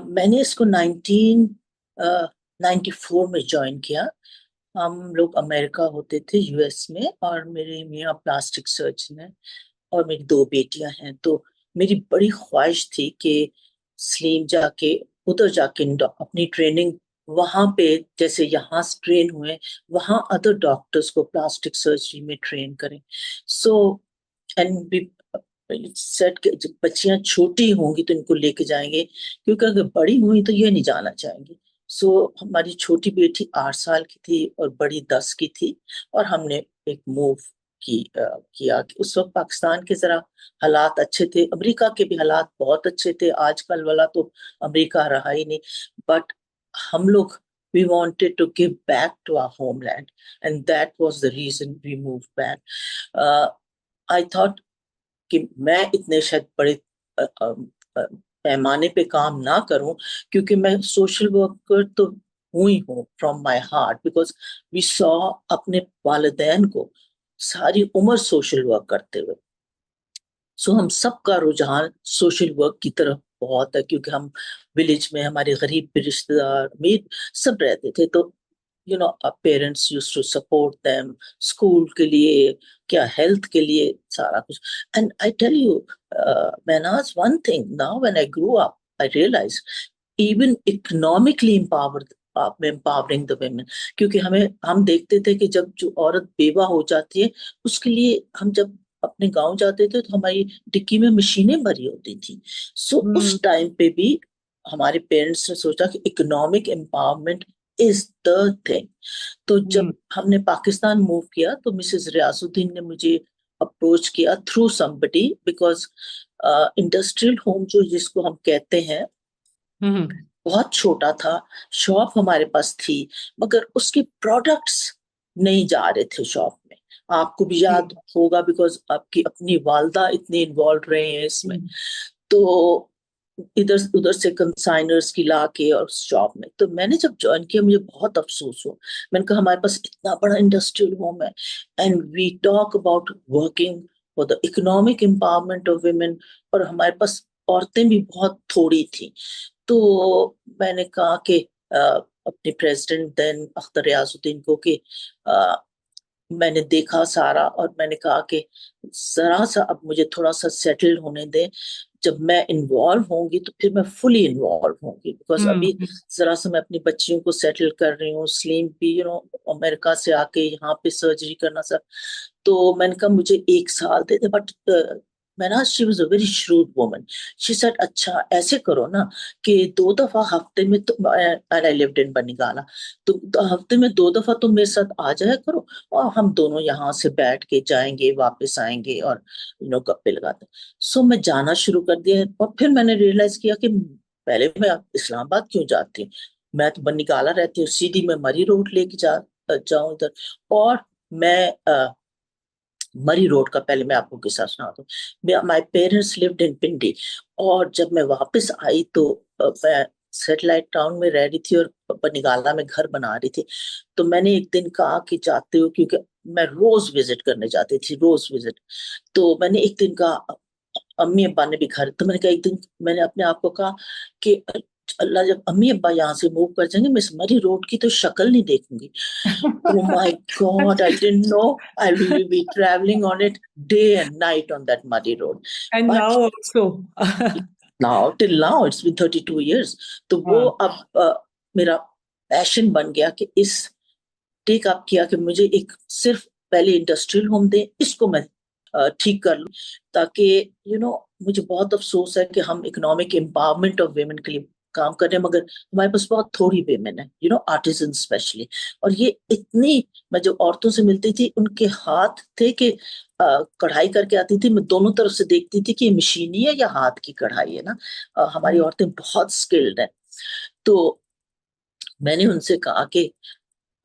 میں نے اس کو 1994 میں جوائن کیا. ہم لوگ امریکہ ہوتے تھے یو ایس میں، اور میرے میاں پلاسٹک سرجن ہیں اور میری 2 بیٹیاں ہیں. تو میری بڑی خواہش تھی کہ سلیم ادھر جا کے اپنی ٹریننگ وہاں پہ جیسے یہاں ٹرین ہوئے وہاں ادر ڈاکٹرز کو پلاسٹک سرجری میں ٹرین کریں. سو اینڈ سیٹ کہ جب بچیاں چھوٹی ہوں گی تو ان کو لے کے جائیں گے، کیونکہ اگر بڑی ہوئی تو یہ نہیں جانا چاہیں گی. سو ہماری چھوٹی بیٹی 8 سال کی تھی اور بڑی 10 کی تھی، اور ہم نے ایک موو کیا کہ اس وقت پاکستان کے ذرا حالات اچھے تھے، امریکہ کے بھی حالات بہت اچھے تھے، آج کل والا تو امریکہ رہا ہی نہیں. بٹ ہم لوگ we wanted to give back to our homeland, and that was the reason we moved back. I thought کہ میں اتنے شاید بڑے پیمانے پہ کام نہ کروں، کیونکہ میں سوشل ورکر تو ہوئی ہوں from my heart, because we so اپنے والدین کو ساری عمر سوشل ورک کرتے ہوئے. سو ہم سب کا رجحان سوشل ورک کی طرف بہت ہے، کیونکہ ہم ولیج میں ہمارے غریب رشتے دار امیر سب رہتے تھے. تو parents use to support them school کے لیے، کیا ہیلتھ کے لیے، سارا کچھ. And I tell you means one thing, now when I grow up I realize even economically empowering the women. کیونکہ ہم دیکھتے تھے کہ جب جو عورت بیوہ ہو جاتی ہے اس کے لیے ہم جب اپنے گاؤں جاتے تھے تو ہماری ڈکی میں مشینیں بھری ہوتی تھی. سو اس ٹائم پہ بھی ہمارے پیرنٹس نے سوچا کہ economic empowerment is the thing. تو جب ہم نے پاکستان موو کیا تو مسز ریاض الدین نے مجھے اپروچ کیا through somebody, because industrial home جو جس کو ہم کہتے ہیں بہت چھوٹا تھا، شاپ ہمارے پاس تھی مگر اس کے پروڈکٹس نہیں جا رہے تھے شاپ میں. آپ کو بھی یاد ہوگا بیکاز آپ کی اپنی والدہ اتنے انوالو رہے ہیں اس میں. تو ادھر سے کنسائنرز کی لا کے اور شاپ میں. تو میں نے جب جوائن کیا مجھے بہت افسوس ہوا. میں نے کہا ہمارے پاس اتنا بڑا انڈسٹریل ہوم ہے and we talk about working for the economic empowerment of women, اور ہمارے پاس عورتیں بھی بہت تھوڑی تھیں. تو میں نے کہا کہ اپنے پریزیڈنٹ دین اختر ریاض الدین کو کہ میں نے دیکھا سارا، اور میں نے کہا کہ ذرا سا اب مجھے تھوڑا سا سیٹل ہونے دیں، جب میں انوالو ہوں گی تو پھر میں فلی انوالو ہوں گی. بیکاز ابھی ذرا سا میں اپنی بچیوں کو سیٹل کر رہی ہوں، سلیم بھی امریکہ سے آ کے یہاں پہ سرجری کرنا سب. تو میں نے کہا مجھے 1 سال دے دے. But she was a very shrewd woman. She said اچھا ایسے کرو نا کہ 2 دفعہ ہفتے میں آئی لیوڈ ان بنگالا، تو ہفتے میں 2 دفعہ تم میرے ساتھ آ جایا کرو، اور ہم دونوں یہاں سے بیٹھ کے جائیں گے واپس آئیں گے اور گپے لگاتے. سو میں جانا شروع کر دیا. اور پھر میں نے ریئلائز کیا کہ پہلے میں اسلام آباد کیوں جاتی ہوں، میں تو بنگالا رہتی ہوں، سیدھی میں مری روڈ لے کے جاؤں ادھر. اور میں مری روڈ کا پہلے میں آپ کو قصہ سناتا ہوں. My parents lived in Pindi, اور جب میں واپس آئی تو میں سیٹلائٹ ٹاؤن میں رہ رہی تھی اور بنگالا میں گھر بنا رہی تھی. تو میں نے ایک دن کہا کہ جاتے ہو، کیونکہ میں روز وزٹ کرنے جاتی تھی، روز وزٹ. تو میں نے ایک دن کہا، امی ابا نے بھی گھر، تو میں نے کہا ایک دن میں نے اپنے آپ کو کہا کہ اللہ جب امی ابا یہاں سے موو کر جائیں گے میں اس مری روڈ کی تو شکل نہیں دیکھوں گی. Oh my God, I didn't know I will be traveling on it day and night on that muddy road. And But now also. till now, it's been 32 years. تو وہ اب میرا پیشن بن گیا کہ اس ٹیک اپ کیا کہ مجھے ایک صرف پہلے انڈسٹریل ہوم دے، اس کو میں ٹھیک کر لوں، تاکہ مجھے بہت افسوس ہے کہ ہم اکنامک امپاورمنٹ آف ویمن کے لیے کام کر رہے ہیں مگر ہمارے پاس بہت تھوڑی ویمن ہے، آرٹیزن اسپیشلی. اور یہ اتنی، میں جو عورتوں سے ملتی تھی ان کے ہاتھ تھے کہ کڑھائی کر کے آتی تھی، میں دونوں طرف سے دیکھتی تھی کہ یہ مشینی ہے یا ہاتھ کی کڑھائی ہے نا. ہماری عورتیں بہت اسکلڈ ہیں. تو میں نے ان سے کہا کہ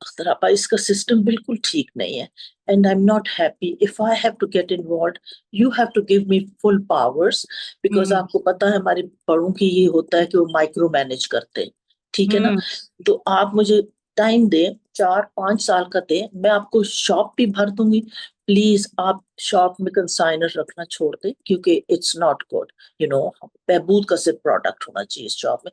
اختر آپا اس کا سسٹم بالکل ٹھیک نہیں ہے، and I'm not happy. If I have to get involved, you have to give me full powers, because آپ کو پتا ہے ہمارے بڑوں کی یہ ہوتا ہے کہ وہ مائکرو مینج کرتے ہیں، ٹھیک ہے نا. تو آپ مجھے ٹائم دیں، 4-5 سال کا دیں، میں آپ کو شاپ بھی بھر دوں گی، پلیز آپ شاپ میں کنسائنر رکھنا چھوڑ دیں کیونکہ اٹس ناٹ گڈ. بہبود کا صرف پروڈکٹ ہونا چاہیے اس شاپ میں.